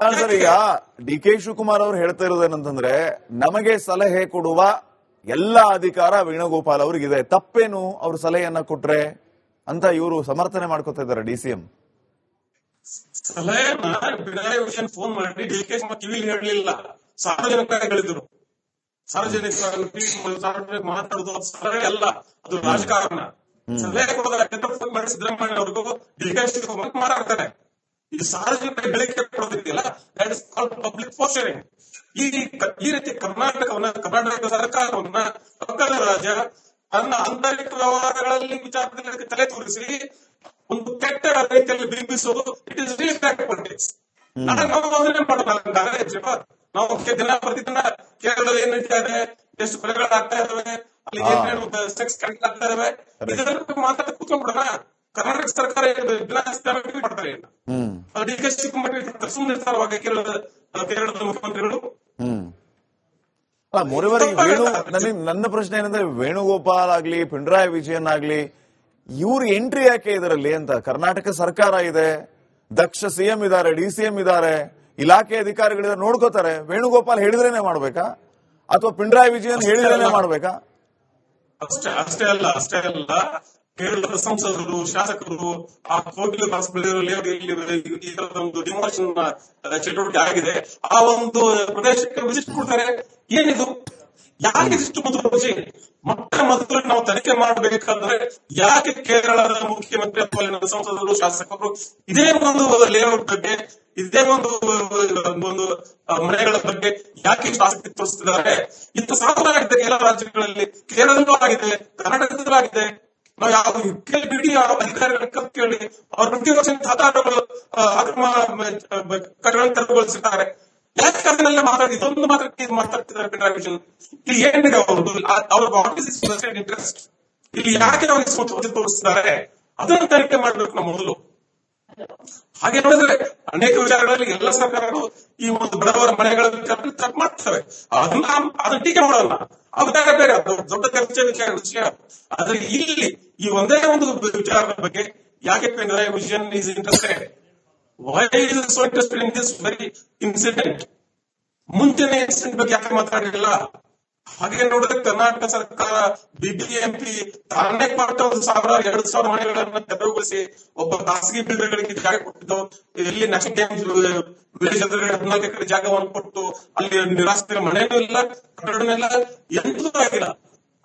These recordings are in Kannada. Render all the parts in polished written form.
ಸರ್, ಈಗ ಡಿ ಕೆ ಶಿವಕುಮಾರ್ ಅವರು ಹೇಳ್ತಾ ಇರೋದೇನಂತಂದ್ರೆ, ನಮಗೆ ಸಲಹೆ ಕೊಡುವ ಎಲ್ಲ ಅಧಿಕಾರ ವೇಣುಗೋಪಾಲ್ ಅವ್ರಿಗಿದೆ, ತಪ್ಪೇನು ಅವ್ರ ಸಲಹೆಯನ್ನ ಕೊಟ್ರೆ ಅಂತ ಇವರು ಸಮರ್ಥನೆ ಮಾಡ್ಕೊತಾ ಇದ್ದಾರೆ ಡಿಸಿಎಂ. ಸಲಹೆನ ಪಿಣರಾಯಿ ವಿಜಯನ್ ಫೋನ್ ಮಾಡಿ ಡಿ ಕೆ ಶಿವಕುಮಾರ್ ಕಿವಿಲಿ ಹೇಳಲಿಲ್ಲ, ಸಾರ್ವಜನಿಕರಾಗಿ ಹೇಳಿದ್ರು. ಸಾರ್ವಜನಿಕ ಮಾತಾಡುದು ಸಲಹೆ ಅಲ್ಲ, ಅದು ರಾಜಕಾರಣ. ಸಲಹೆ ಕೊಡೋದಕ್ಕೆ ಫೋನ್ ಮಾಡಿ ಸಿದ್ದರಾಮಯ್ಯ ಅವ್ರಿಗೂ ಡಿ ಕೆ ಶಿವಕುಮಾರ್ ಮಾತಾಡ್ತಾರೆ. ಈ ಸಾರ್ವಜನಿಕ ಹೇಳಿಕೆ ಕೊಡೋದಿದೆಯಲ್ಲ, ದಟ್ ಇಸ್ ಕಾಲ್ಡ್ ಪಬ್ಲಿಕ್ ಪೋಸ್ಟರಿಂಗ್. ಈ ರೀತಿ ಕರ್ನಾಟಕ ಸರ್ಕಾರವನ್ನ ಪಕ್ಕದ ರಾಜ್ಯ ತನ್ನ ಆಂತರಿಕ ವ್ಯವಹಾರಗಳಲ್ಲಿ ವಿಚಾರದಲ್ಲಿ ತಲೆ ತೋರಿಸಿ ಒಂದು ಕೆಟ್ಟ ರೀತಿಯಲ್ಲಿ ಬಿಂಬಿಸೋದು, it is real back politics. ನಾವು ಅದನ್ನೇ ಮಾಡೋಣ. ನಾವು ದಿನ ಪ್ರತಿದಿನ ಕೇರಳದಲ್ಲಿ ಏನ್ ನಡೀತಾ ಇದೆ, ಎಷ್ಟು ಕೊಲೆಗಳಾಗ್ತಾ ಇದಾವೆ, ಅಲ್ಲಿ ಏನೇನು ಸೆಕ್ಸ್ ಕ್ಯಾಂಡ್ ಆಗ್ತಾ ಇದಾವೆ, ಇದರ ಮಾತಾಡಿ ಕೂತ್ಕೊಂಡ್ಬಿಡೋಣ. ಕರ್ನಾಟಕ ಸರ್ಕಾರ ಮಾಡ್ತಾರೆ, ಡಿ ಕೆ ಶಿವಕುಮಾರ್ ಸುಮ್ಮನಿರ್ತಾರವಾಗ ಕೇರಳದ ಮುಖ್ಯಮಂತ್ರಿಗಳು. ನನ್ನ ಪ್ರಶ್ನೆ ಏನಂದ್ರೆ, ವೇಣುಗೋಪಾಲ್ ಆಗ್ಲಿ ಪಿಣರಾಯಿ ವಿಜಯನ್ ಆಗ್ಲಿ ಇವ್ರ ಎಂಟ್ರಿ ಯಾಕೆ ಇದರಲ್ಲಿ ಅಂತ? ಕರ್ನಾಟಕ ಸರ್ಕಾರ ಇದೆ, ದಕ್ಷ ಸಿಎಂ ಇದಾರೆ, ಡಿಸಿಎಂ ಇದಾರೆ, ಇಲಾಖೆ ಅಧಿಕಾರಿಗಳಿದ್ದಾರೆ, ನೋಡ್ಕೋತಾರೆ. ವೇಣುಗೋಪಾಲ್ ಹೇಳಿದ್ರೇನೆ ಮಾಡ್ಬೇಕಾ ಅಥವಾ ಪಿಣರಾಯಿ ವಿಜಯನ್ ಹೇಳಿದ್ರೇನೆ ಮಾಡ್ಬೇಕಾ? ಅಷ್ಟೇ ಅಲ್ಲ ಕೇರಳದ ಸಂಸದರು, ಶಾಸಕರು, ಆ ಕೋಗಿಲು ಈ ತರದ ಒಂದು ಡಿಮಾಲಿಷನ್ ಚಟುವಟಿಕೆ ಆಗಿದೆ, ಆ ಒಂದು ಪ್ರದೇಶಕ್ಕೆ ವಿಸಿಟ್ ಕೊಡ್ತಾರೆ. ಏನಿದು? ಯಾಕೆ ಇಷ್ಟು ಮೊದಲು ನಾವು ತನಿಖೆ ಮಾಡಬೇಕಾದ್ರೆ ಯಾಕೆ ಕೇರಳದ ಮುಖ್ಯಮಂತ್ರಿ ಅಥವಾ ಸಂಸದರು, ಶಾಸಕರು ಇದೇ ಒಂದು ಲೇಔಟ್ ಬಗ್ಗೆ, ಇದೇ ಒಂದು ಮನೆಗಳ ಬಗ್ಗೆ ಯಾಕೆ ಆಸಕ್ತಿ ತೋರಿಸ್ತಿದ್ದಾರೆ? ಇಂಥ ಸಾವಿರಾರು ಆಗಿದೆ ಎಲ್ಲ ರಾಜ್ಯಗಳಲ್ಲಿ, ಕೇರಳದಲ್ಲೂ ಆಗಿದೆ, ಕರ್ನಾಟಕದಲ್ಲೂ ಆಗಿದೆ. ನಾವು ಯಾವ ಬಿಡಿ ಅಧಿಕಾರಿಗಳ ಕೇಳಿ ಅವ್ರ ಪ್ರತಿ ವರ್ಷ ಹತ್ತಾರು ಅಕ್ರಮ ಕಟ್ಟಡ ತೆರವುಗೊಳಿಸಿದ್ದಾರೆ. ಯಾಕೆ ಅದನ್ನೆಲ್ಲ ಇದೊಂದು ಮಾತಾಡ್ತಿದ್ದಾರೆ ಪಿಣರಾಯಿ ವಿಜಯನ್. ಇಲ್ಲಿ ಏನಿದೆ ಅವ್ರ ಇಂಟ್ರೆಸ್ಟ್, ಇಲ್ಲಿ ಯಾಕೆ ಅವ್ರಿಗೆ ತೋರಿಸ್ತಿದ್ದಾರೆ ಅದನ್ನು ತನಿಖೆ ಮಾಡ್ಬೇಕು ನಾವು ಮೊದಲು. ಹಾಗೆ ನೋಡಿದ್ರೆ ಅನೇಕ ವಿಚಾರಗಳಲ್ಲಿ ಎಲ್ಲ ಸರ್ಕಾರಗಳು ಈ ಒಂದು ಬಡವರ ಮನೆಗಳ ತಪ್ಪು ಮಾಡ್ತವೆ. ಅದನ್ನ ಟೀಕೆ ಮಾಡೋಲ್ಲ, ಅದು ಬೇರೆ ಬೇರೆ ದೊಡ್ಡ ವಿಷಯ. ಆದ್ರೆ ಇಲ್ಲಿ ಈ ಒಂದೇ ಒಂದು ವಿಚಾರದ ಬಗ್ಗೆ ಯಾಕೆ Pinarayi Vijayan is interested? Why is so interested in this very incident? ಮುಂಚಿನ ಇನ್ಸಿಡೆಂಟ್ ಬಗ್ಗೆ ಯಾಕೆ ಮಾತಾಡಲಿಲ್ಲ? ಹಾಗೆ ನೋಡಿದ್ರೆ ಕರ್ನಾಟಕ ಸರ್ಕಾರ ಬಿಬಿಎಂಪಿ ತಾನೇ ಕೊಟ್ಟ 1,000-2,000 ಮನೆಗಳನ್ನ ತೆರವುಗೊಳಿಸಿ ಒಬ್ಬ ಖಾಸಗಿ ಬಿಲ್ಡರ್ಗಳಿಗೆ ಜಾಗ ಕೊಟ್ಟಿದ್ದು. ಇಲ್ಲಿ ನ್ಯಾಷನಲ್ ಗೇಮ್ಸ್ ವಿಲೇಜ್ 14 ಎಕರೆ ಜಾಗವನ್ನು ಕೊಟ್ಟು ಅಲ್ಲಿ ನಿರಾಶ್ರಿತರ ಮನೆಯೂ ಇಲ್ಲ, ಕಟ್ಟಡನೂ ಇಲ್ಲ, ಎಂತೂ ಆಗಿಲ್ಲ.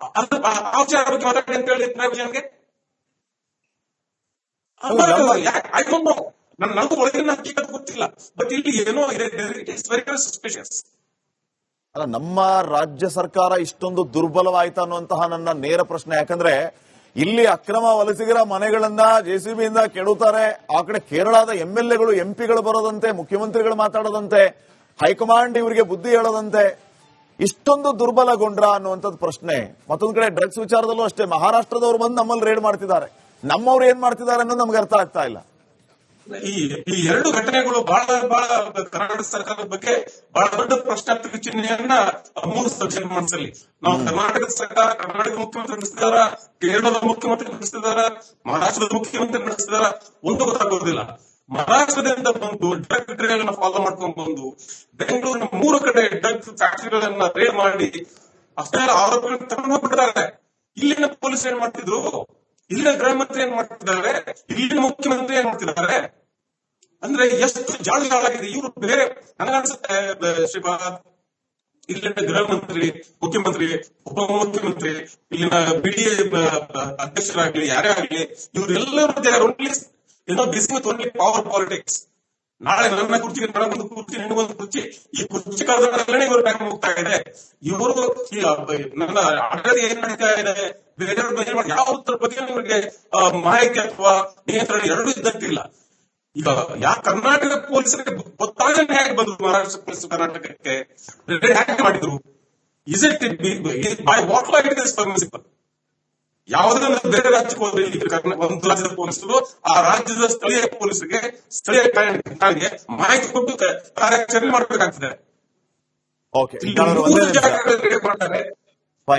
ಆ ವಿಚಾರ ಬಗ್ಗೆ ಮಾತಾಡಿ ಅಂತ ಹೇಳಿ ವಿಜಯನ್ಗೆ ನನಗೂ ಒಳಗಿನ ಹಕ್ಕಿಕತೆ ಗೊತ್ತಿಲ್ಲ. ಬಟ್ ಇಲ್ಲಿ ಏನೋ ಇದೆ, ಇಟ್ಸ್ ವೆರಿ ಸಸ್ಪಿಷಿಯಸ್. ಅಲ್ಲ, ನಮ್ಮ ರಾಜ್ಯ ಸರ್ಕಾರ ಇಷ್ಟೊಂದು ದುರ್ಬಲವಾಯ್ತಾ ಅನ್ನುವಂತಹ ನನ್ನ ನೇರ ಪ್ರಶ್ನೆ. ಯಾಕಂದ್ರೆ ಇಲ್ಲಿ ಅಕ್ರಮ ವಲಸಿಗರ ಮನೆಗಳನ್ನ ಜೆಸಿಬಿಯಿಂದ ಕೆಡುತ್ತಾರೆ, ಆ ಕಡೆ ಕೇರಳದ ಎಂಎಲ್ಎಗಳು ಎಂಪಿಗಳು ಬರೋದಂತೆ, ಮುಖ್ಯಮಂತ್ರಿಗಳು ಮಾತಾಡೋದಂತೆ, ಹೈಕಮಾಂಡ್ ಇವರಿಗೆ ಬುದ್ಧಿ ಹೇಳೋದಂತೆ. ಇಷ್ಟೊಂದು ದುರ್ಬಲಗೊಂಡ್ರ ಅನ್ನುವಂಥದ್ದು ಪ್ರಶ್ನೆ. ಮತ್ತೊಂದ್ ಕಡೆ ಡ್ರಗ್ಸ್ ವಿಚಾರದಲ್ಲೂ ಅಷ್ಟೇ, ಮಹಾರಾಷ್ಟ್ರದವರು ಬಂದು ನಮ್ಮಲ್ಲಿ ರೇಡ್ ಮಾಡ್ತಿದ್ದಾರೆ, ನಮ್ಮವ್ರು ಏನ್ ಮಾಡ್ತಿದ್ದಾರೆ ಅನ್ನೋದು ನಮ್ಗೆ ಅರ್ಥ ಆಗ್ತಾ ಇಲ್ಲ. ಈ ಎರಡು ಘಟನೆಗಳು ಬಹಳ ಕರ್ನಾಟಕ ಸರ್ಕಾರದ ಬಗ್ಗೆ ಬಹಳ ದೊಡ್ಡ ಪ್ರಶ್ನಾರ್ಥಕ ಚಿಹ್ನೆಯನ್ನ ಮೂಡಿಸ್ತದೆ ಮನಸ್ಸಲ್ಲಿ. ನಾವು ಕರ್ನಾಟಕದ ಸರ್ಕಾರ, ಕರ್ನಾಟಕದ ಮುಖ್ಯಮಂತ್ರಿ ನಡೆಸ್ತಿದಾರ, ಕೇರಳದ ಮುಖ್ಯಮಂತ್ರಿ ನಡೆಸ್ತಿದಾರ, ಮಹಾರಾಷ್ಟ್ರದ ಮುಖ್ಯಮಂತ್ರಿ ನಡೆಸ್ತಿದಾರ, ಒಂದು ಗೊತ್ತಾಗೋದಿಲ್ಲ. ಮಹಾರಾಷ್ಟ್ರದಿಂದ ಬಂದು ಡ್ರಗ್ ಟ್ರೇಡ್ ಫಾಲೋ ಮಾಡ್ಕೊಂಡು ಬಂದು ಬೆಂಗಳೂರಿನ 3 ಕಡೆ ಡ್ರಗ್ ಫ್ಯಾಕ್ಟರಿಗಳನ್ನ ರೇಡ್ ಮಾಡಿ ಅಷ್ಟೆಲ್ಲ ಆರೋಪಗಳನ್ನು ತಗೊಂಡು ಹೋಗ್ಬಿಟ್ಟಿದ್ದಾರೆ. ಇಲ್ಲಿನ ಪೊಲೀಸ್ ಏನ್ ಮಾಡ್ತಿದ್ರು, ಇಲ್ಲಿನ ಗೃಹ ಮಂತ್ರಿ ಏನ್ ಮಾಡ್ತಿದ್ದಾರೆ, ಇಲ್ಲಿನ ಮುಖ್ಯಮಂತ್ರಿ ಏನ್ ಮಾಡ್ತಿದ್ದಾರೆ ಅಂದ್ರೆ ಎಷ್ಟು ಜಾಳಾಗಿದೆ ಇವರು. ಬೇರೆ ನನಗನ್ಸುತ್ತೆ ಶ್ರೀಪಾದ್, ಇಲ್ಲಿನ ಗೃಹ ಮಂತ್ರಿ, ಮುಖ್ಯಮಂತ್ರಿ, ಉಪಮುಖ್ಯಮಂತ್ರಿ, ಇಲ್ಲಿನ ಬಿಡಿ ಅಧ್ಯಕ್ಷರಾಗ್ಲಿ ಯಾರೇ ಆಗ್ಲಿ, ಇವರೆಲ್ಲರೂ ಏನೋ busy with only power politics. ನಾಳೆ ನನ್ನ ಕುರ್ಚಿಗೆ ಒಂದು ಕುರ್ಚಿ, ನಿನಗೊಂದು ಕುರ್ಚಿ, ಈ ಕುರ್ಚಿ ಕಳೆದಲ್ಲೇ ಇವರು ಬ್ಯಾಂಕ್ ಹೋಗ್ತಾ ಇದೆ. ಇವರು ನನ್ನ ಆಡಳಿತ ಏನ್ ನಡೀತಾ ಇದೆ, ಬೇರೆಯವ್ರ ಬಗ್ಗೆ ಯಾವ ಬಗ್ಗೆ ಇವರಿಗೆ ಮಾಹಿತಿ ಅಥವಾ ನಿಯಂತ್ರಣ ಎರಡೂ ಇದ್ದಂತಿಲ್ಲ. ಈಗ ಕರ್ನಾಟಕ ಪೊಲೀಸರಿಗೆ ಗೊತ್ತಾಗ ಹೇಗೆ ಬಂದ್ರು ಮಹಾರಾಷ್ಟ್ರ ಪೊಲೀಸ್ ಕರ್ನಾಟಕಕ್ಕೆ ಹೇಗೆ ಮಾಡಿದ್ರು? Is it by what law it is permissible? ಯಾವುದನ್ನ ಬೇರೆ ರಾಜ್ಯಕ್ಕೆ ಹೋದ್ರೆ ಒಂದು ರಾಜ್ಯದ ಪೊಲೀಸರು ಆ ರಾಜ್ಯದ ಸ್ಥಳೀಯ ಪೊಲೀಸರಿಗೆ, ಸ್ಥಳೀಯ ಠಾಣೆಗೆ ಮಾಹಿತಿ ಕೊಟ್ಟು ಕಾರ್ಯಾಚರಣೆ ಮಾಡಬೇಕಾಗ್ತದೆ. ಮಾಡ್ತಾರೆ,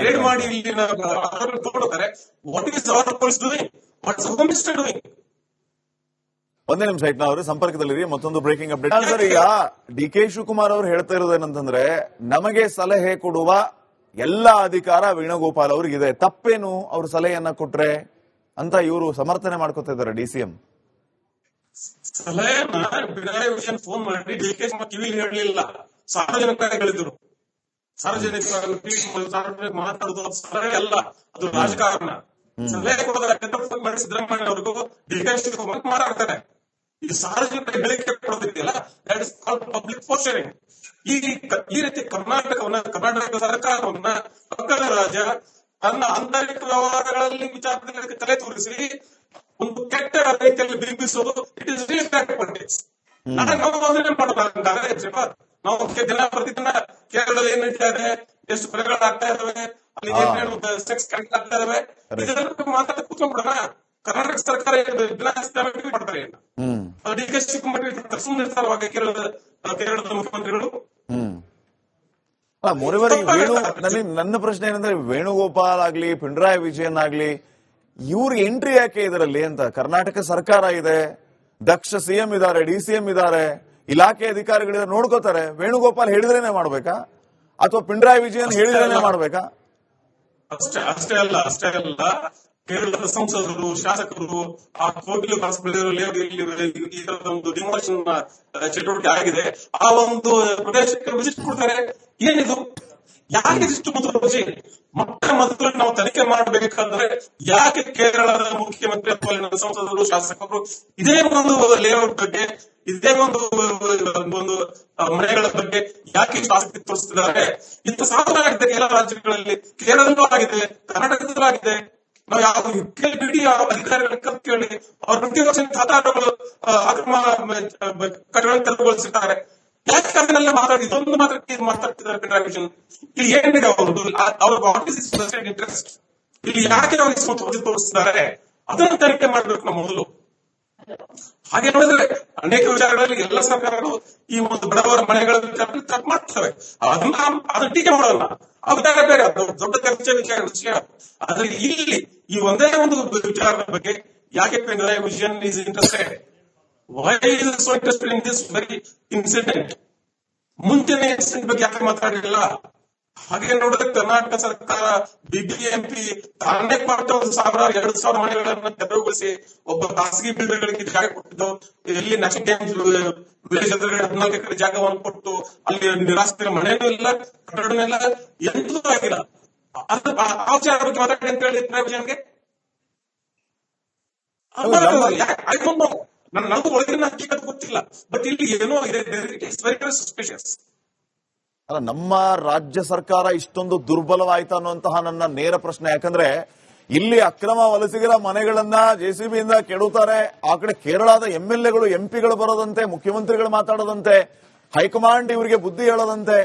ರೇಡ್ ಮಾಡಿ ಇಲ್ಲಿನ ತಗೊಳ್ತಾರೆ. What is our police doing? What is home minister doing? ಒಂದೇ ನಿಮಿಷ ಇಟ್ನ ಅವರು ಸಂಪರ್ಕದಲ್ಲಿರಿ. ಮತ್ತೊಂದು ಬ್ರೇಕಿಂಗ್ ಅಪ್ಡೇಟ್ ಸರ್. ಈಗ ಡಿ ಕೆ ಶಿವಕುಮಾರ್ ಅವರು ಹೇಳ್ತಾ ಇರೋದೇನಂತಂದ್ರೆ, ನಮಗೆ ಸಲಹೆ ಕೊಡುವ ಎಲ್ಲ ಅಧಿಕಾರ ವೇಣುಗೋಪಾಲ್ ಅವ್ರಿಗಿದೆ, ತಪ್ಪೇನು ಅವ್ರ ಸಲಹೆಯನ್ನ ಕೊಟ್ರೆ ಅಂತ ಇವರು ಸಮರ್ಥನೆ ಮಾಡ್ಕೊತಾ ಇದ್ದಾರೆ ಡಿಸಿಎಂ. ಸಲಹೆನ ಪಿಣರಾಯಿ ವಿಜಯನ್ ಫೋನ್ ಮಾಡಿ ಡಿ ಕೆ ಶಿವಕುಮಾರ್ ಕಿವಿಲಿ ಹೇಳಲಿಲ್ಲ, ಸಾರ್ವಜನಿಕರಾಗಿ ಹೇಳಿದ್ರು. ಸಾರ್ವಜನಿಕ ಮಾತಾಡುದು ಸಲಹೆ ಅಲ್ಲ, ಅದು ರಾಜಕಾರಣ. ಸಲಹೆ ಕೊಡೋದ್ರ ಸಿದ್ದರಾಮಯ್ಯ ಅವ್ರಿಗೂ ಡಿ ಕೆ ಶಿವಕುಮಾರ್ ಮಾತಾಡ್ತಾರೆ. ಈ ಸಾರ್ವಜನಿಕ ಹೇಳಿಕೆ ಕೊಡೋದಿದೆಯಲ್ಲ, ದಟ್ ಇಸ್ ಕಾಲ್ಡ್ ಪಬ್ಲಿಕ್ ಪೋಸ್ಟರಿಂಗ್. ಈ ರೀತಿ ಕರ್ನಾಟಕ ಸರ್ಕಾರವನ್ನ ಪಕ್ಕದ ರಾಜ್ಯ ತನ್ನ ಆಂತರಿಕ ವ್ಯವಹಾರಗಳಲ್ಲಿ ವಿಚಾರದಲ್ಲಿ ತಲೆ ತೋರಿಸಿ ಒಂದು ಕೆಟ್ಟ ರೀತಿಯಲ್ಲಿ ಬಿಂಬಿಸುವುದು, ಇಟ್ ಇಸ್ ರಿಯಲ್ ಪಾಲಿಟಿಕ್ಸ್. ನಾವು ದಿನ ಪ್ರತಿದಿನ ಕೇರಳದಲ್ಲಿ ಏನ್ ನಡೀತಾ ಇದೆ, ಎಷ್ಟು ಕೊಲೆಗಳಾಗ್ತಾ ಇದಾವೆ, ಅಲ್ಲಿ ಏನೇನು ಸೆಕ್ಸ್ ಕನೆಕ್ಟ್ ಆಗ್ತಾ ಇದಾವೆ, ಇದೆಲ್ಲ ಮಾತಾಡ ಕೂತ್ಕೊಂಡ್ಬಿಡೋಣ. ಕರ್ನಾಟಕ ಸರ್ಕಾರ ಮಾಡ್ತಾರೆ, ಡಿ ಕೆ ಶಿವಕುಮಾರ್ ಸುಮ್ಮನೆ ಇರ್ತಾರವಾಗ ಕೇರಳದ ಮುಖ್ಯಮಂತ್ರಿಗಳು. ನನ್ನ ಪ್ರಶ್ನೆ ಏನಂದ್ರೆ, ವೇಣುಗೋಪಾಲ್ ಆಗ್ಲಿ ಪಿಣರಾಯಿ ವಿಜಯನ್ ಆಗ್ಲಿ ಇವ್ರ ಎಂಟ್ರಿ ಯಾಕೆ ಇದರಲ್ಲಿ ಅಂತ? ಕರ್ನಾಟಕ ಸರ್ಕಾರ ಇದೆ, ದಕ್ಷ ಸಿಎಂ ಇದಾರೆ, ಡಿಸಿಎಂ ಇದಾರೆ, ಇಲಾಖೆ ಅಧಿಕಾರಿಗಳಿದ್ದಾರೆ, ನೋಡ್ಕೋತಾರೆ. ವೇಣುಗೋಪಾಲ್ ಹೇಳಿದ್ರೇನೆ ಮಾಡ್ಬೇಕಾ ಅಥವಾ ಪಿಣರಾಯಿ ವಿಜಯನ್ ಹೇಳಿದ್ರೇನೆ ಮಾಡ್ಬೇಕಾ? ಅಷ್ಟೇ ಅಲ್ಲ ಕೇರಳದ ಸಂಸದರು, ಶಾಸಕರು, ಆ ಕೋಗಿಲು ಈ ತರದ ಒಂದು ಡಿಮಾಲಿಷನ್ ಚಟುವಟಿಕೆ ಆಗಿದೆ, ಆ ಒಂದು ಪ್ರದೇಶಕ್ಕೆ ವಿಸಿಟ್ ಕೊಡ್ತಾರೆ. ಏನಿದು? ಯಾಕೆ ಇಷ್ಟು ಮೊದಲು ನಾವು ತನಿಖೆ ಮಾಡಬೇಕಾದ್ರೆ ಯಾಕೆ ಕೇರಳದ ಮುಖ್ಯಮಂತ್ರಿ ಅಥವಾ ಸಂಸದರು, ಶಾಸಕರು ಇದೇ ಒಂದು ಲೇಔಟ್ ಬಗ್ಗೆ, ಇದೇ ಒಂದು ಮನೆಗಳ ಬಗ್ಗೆ ಯಾಕೆ ಇಷ್ಟು ಆಸಕ್ತಿ ತೋರಿಸ್ತಿದ್ದಾರೆ? ಇಂಥ ಸಾಧನೆ ಆಗಿದೆ ಎಲ್ಲ ರಾಜ್ಯಗಳಲ್ಲಿ, ಕೇರಳದಲ್ಲೂ ಆಗಿದೆ, ಕರ್ನಾಟಕದಲ್ಲೂ ಆಗಿದೆ. ನಾವು ಯಾವ ಬಿಡಿ ಅಧಿಕಾರಿಗಳ ಕೇಳಿ ಅವ್ರ ಪ್ರತಿವರ್ಷ ಹತ್ತಾರುಗಳು ಅಕ್ರಮ ಕಟ್ಟಡ ತೆರವುಗೊಳಿಸಿದ್ದಾರೆ. ಯಾಕೆ ಅದನ್ನೆಲ್ಲ ಇದೊಂದು ಮಾತಾಡ್ತಿದ್ದಾರೆ ಪಿಣರಾಯಿ ವಿಜಯನ್? ಇಲ್ಲಿ ಏನಿದೆ ಅವ್ರ ಇಂಟ್ರೆಸ್ಟ್, ಇಲ್ಲಿ ಯಾಕೆ ಅವ್ರಿಗೆ ತೋರಿಸ್ತಿದ್ದಾರೆ ಅದನ್ನು ತನಿಖೆ ಮಾಡ್ಬೇಕು ನಾವು ಮೊದಲು. ಹಾಗೆ ನೋಡಿದ್ರೆ ಅನೇಕ ವಿಚಾರಗಳಲ್ಲಿ ಎಲ್ಲ ಸರ್ಕಾರಗಳು ಈ ಒಂದು ಬಡವರ ಮನೆಗಳ ವಿಚಾರದಲ್ಲಿ ತಪ್ಪು ಮಾಡ್ತವೆ. ಅದನ್ನ ಟೀಕೆ ಮಾಡೋಲ್ಲ, ಆ ವಿಚಾರ ಬೇರೆ, ದೊಡ್ಡ ವಿಷಯ. ಆದ್ರೆ ಇಲ್ಲಿ ಈ ಒಂದೇ ಒಂದು ವಿಚಾರದ ಬಗ್ಗೆ ಯಾಕೆ Pinarayi Vijayan is interested? Why is so interested in this very incident? ಮುಂಚೆನೆ ಇನ್ಸಿಡೆಂಟ್ ಬಗ್ಗೆ ಯಾಕೆ ಮಾತಾಡಲಿಲ್ಲ? ಹಾಗೆ ನೋಡಿದ್ರೆ ಕರ್ನಾಟಕ ಸರ್ಕಾರ ಬಿಬಿಎಂಪಿ ತಾನೇ ಮಾಡ್ತಾ 1,000-2,000 ಮನೆಗಳನ್ನ ತೆರವುಗೊಳಿಸಿ ಒಬ್ಬ ಖಾಸಗಿ ಬಿಲ್ಡರ್ಗಳಿಗೆ ಜಾಗ ಕೊಟ್ಟಿದ್ದು, ಎಲ್ಲಿ ನ್ಯಾಷನಲ್ ಡ್ಯಾಮ್ ವಿಲೇಜ್ ಎದುರುಗಡೆ 14 ಎಕರೆ ಜಾಗವನ್ನು ಕೊಟ್ಟು ಅಲ್ಲಿ ನಿರಾಶ್ರಿತರ ಮನೆಯೂ ಇಲ್ಲ, ಕಟ್ಟಡನೂ ಇಲ್ಲ, ಎಂತೂ ಆಗಿಲ್ಲ. ಆ ವಿಚಾರ ಬಗ್ಗೆ ಮಾತಾಡಿ ಅಂತ ಹೇಳಿ ವಿಜಯನ್ಗೆ ನನಗೂ ಒಳಗಿನ ಹಕ್ಕಿಕತೆ ಗೊತ್ತಿಲ್ಲ. ಬಟ್ ಇಲ್ಲಿ ಏನೋ ಇದೆ, ಇಟ್ಸ್ ವೆರಿ ಸಸ್ಪಿಷಿಯಸ್. ಅಲ್ಲ, ನಮ್ಮ ರಾಜ್ಯ ಸರ್ಕಾರ ಇಷ್ಟೊಂದು ದುರ್ಬಲವಾಯ್ತಾ ಅನ್ನುವಂತಹ ನನ್ನ ನೇರ ಪ್ರಶ್ನೆ. ಯಾಕಂದ್ರೆ ಇಲ್ಲಿ ಅಕ್ರಮ ವಲಸಿಗರ ಮನೆಗಳನ್ನ ಜೆಸಿಬಿಯಿಂದ ಕೆಡುತ್ತಾರೆ, ಆ ಕಡೆ ಕೇರಳದ ಎಂಎಲ್ಎಗಳು ಎಂಪಿಗಳು ಬರೋದಂತೆ, ಮುಖ್ಯಮಂತ್ರಿಗಳು ಮಾತಾಡೋದಂತೆ, ಹೈಕಮಾಂಡ್ ಇವರಿಗೆ ಬುದ್ಧಿ ಹೇಳೋದಂತೆ.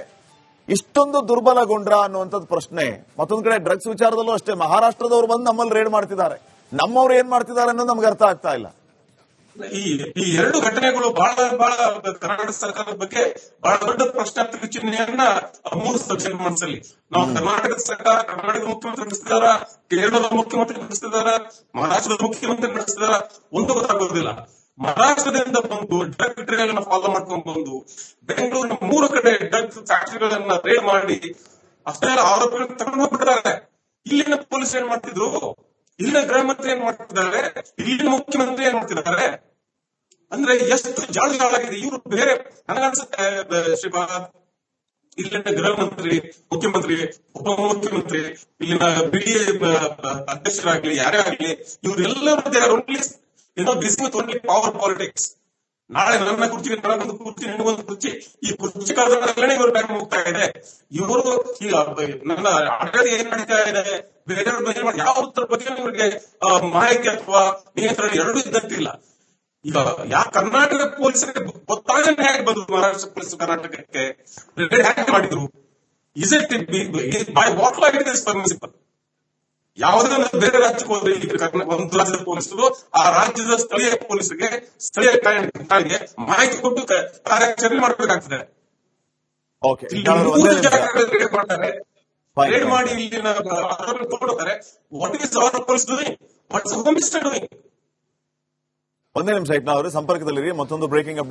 ಇಷ್ಟೊಂದು ದುರ್ಬಲಗೊಂಡ್ರ ಅನ್ನುವಂಥದ್ದು ಪ್ರಶ್ನೆ. ಮತ್ತೊಂದ್ ಕಡೆ ಡ್ರಗ್ಸ್ ವಿಚಾರದಲ್ಲೂ ಅಷ್ಟೇ, ಮಹಾರಾಷ್ಟ್ರದವರು ಬಂದು ನಮ್ಮಲ್ಲಿ ರೇಡ್ ಮಾಡ್ತಿದ್ದಾರೆ, ನಮ್ಮವ್ರು ಏನ್ ಮಾಡ್ತಿದ್ದಾರೆ ಅನ್ನೋದು ನಮ್ಗೆ ಅರ್ಥ ಆಗ್ತಾ ಇಲ್ಲ. ಈ ಎರಡು ಘಟನೆಗಳು ಬಹಳ ಕರ್ನಾಟಕ ಸರ್ಕಾರದ ಬಗ್ಗೆ ಬಹಳ ದೊಡ್ಡ ಪ್ರಶ್ನಾರ್ಥಕ ಚಿಹ್ನೆಯನ್ನ ಮೂಡಿಸ್ತದೆ ಮನಸ್ಸಲ್ಲಿ. ನಾವು ಕರ್ನಾಟಕದ ಸರ್ಕಾರ, ಕರ್ನಾಟಕದ ಮುಖ್ಯಮಂತ್ರಿ ನಡೆಸ್ತಿದಾರ, ಕೇರಳದ ಮುಖ್ಯಮಂತ್ರಿ ನಡೆಸ್ತಿದಾರ, ಮಹಾರಾಷ್ಟ್ರದ ಮುಖ್ಯಮಂತ್ರಿ ನಡೆಸ್ತಿದಾರ, ಒಂದು ಗೊತ್ತಾಗೋದಿಲ್ಲ. ಮಹಾರಾಷ್ಟ್ರದಿಂದ ಬಂದು ಡ್ರಗ್ ಟ್ರೇಲ್ ಫಾಲೋ ಮಾಡ್ಕೊಂಡು ಬಂದು ಬೆಂಗಳೂರಿನ 3 ಕಡೆ ಡ್ರಗ್ ಫ್ಯಾಕ್ಟರಿಗಳನ್ನ ರೇಡ್ ಮಾಡಿ ಅಷ್ಟೇ ಆರೋಪಿಗಳನ್ನು ತಗೊಂಡು ಹೋಗ್ಬಿಟ್ಟಿದ್ದಾರೆ. ಇಲ್ಲಿನ ಪೊಲೀಸ್ ಏನ್ ಮಾಡ್ತಿದ್ರು, ಇಲ್ಲಿನ ಗೃಹ ಮಂತ್ರಿ ಏನ್ ಮಾಡ್ತಿದ್ದಾರೆ, ಇಲ್ಲಿನ ಮುಖ್ಯಮಂತ್ರಿ ಏನ್ ಮಾಡ್ತಿದ್ದಾರೆ ಅಂದ್ರೆ ಎಷ್ಟು ಜಾಳಾಗಿದೆ ಇವರು. ಬೇರೆ ನನಗನ್ಸುತ್ತೆ ಶ್ರೀಪಾದ್, ಇಲ್ಲಿನ ಗೃಹ ಮಂತ್ರಿ, ಮುಖ್ಯಮಂತ್ರಿ, ಉಪಮುಖ್ಯಮಂತ್ರಿ, ಇಲ್ಲಿನ ಬಿಡಿ ಅಧ್ಯಕ್ಷರಾಗ್ಲಿ ಯಾರೇ ಆಗ್ಲಿ, ಇವರೆಲ್ಲರೂ ಓನ್ಲಿ ಪವರ್ ಪಾಲಿಟಿಕ್ಸ್. ನಾಳೆ ನನ್ನ ಕುರ್ಚಿ, ನನಗೊಂದು ಕುರ್ಚಿ, ನಿನಗೊಂದು ಕುರ್ಚಿ, ಈ ಕುರ್ಚಿ ಕಳೆದಲ್ಲೇ ಇವರು ಟೈಮ್ ಹೋಗ್ತಾ ಇದೆ. ಇವರು ಈಗ ನನ್ನ ಆಡಳಿತ ಏನ್ ನಡೀತಾ ಇದೆ, ಬೇರೆಯವ್ರ ಬಗ್ಗೆ ಯಾವ ಬಗ್ಗೆ ಇವರಿಗೆ ಮಾಹಿತಿ ಅಥವಾ ನಿಯಂತ್ರಣ ಎರಡೂ ಇದ್ದಂತಿಲ್ಲ. ಈಗ ಕರ್ನಾಟಕ ಪೊಲೀಸರಿಗೆ ಗೊತ್ತಾಗಲೇ ಹೇಗೆ ಬಂದ್ರು ಮಹಾರಾಷ್ಟ್ರ ಪೊಲೀಸ್ ಕರ್ನಾಟಕಕ್ಕೆ ಹೇಗೆ ಮಾಡಿದ್ರು? Is it by what law it is permissible? ಯಾವುದೇ ಬೇರೆ ರಾಜ್ಯಕ್ಕೆ ಹೋದ್ರೆ ಒಂದು ರಾಜ್ಯದ ಪೊಲೀಸರು ಆ ರಾಜ್ಯದ ಸ್ಥಳೀಯ ಪೊಲೀಸರಿಗೆ, ಸ್ಥಳೀಯ ಠಾಣೆಗೆ ಮಾಹಿತಿ ಕೊಟ್ಟು ಕಾರ್ಯಾಚರಣೆ ಮಾಡಬೇಕಾಗ್ತದೆ. ರೇಡ್ ಮಾಡಿ ಇಲ್ಲಿನ ತಗೊಂಡೋಗ್ತಾರೆ. What is our police doing? What is home minister doing? ಒಂದೇ ನಿಮಿಷ ಯತ್ನಾಳ್ ಅವರೇ ಸಂಪರ್ಕದಲ್ಲಿರಿ. ಮತ್ತೊಂದು ಬ್ರೇಕಿಂಗ್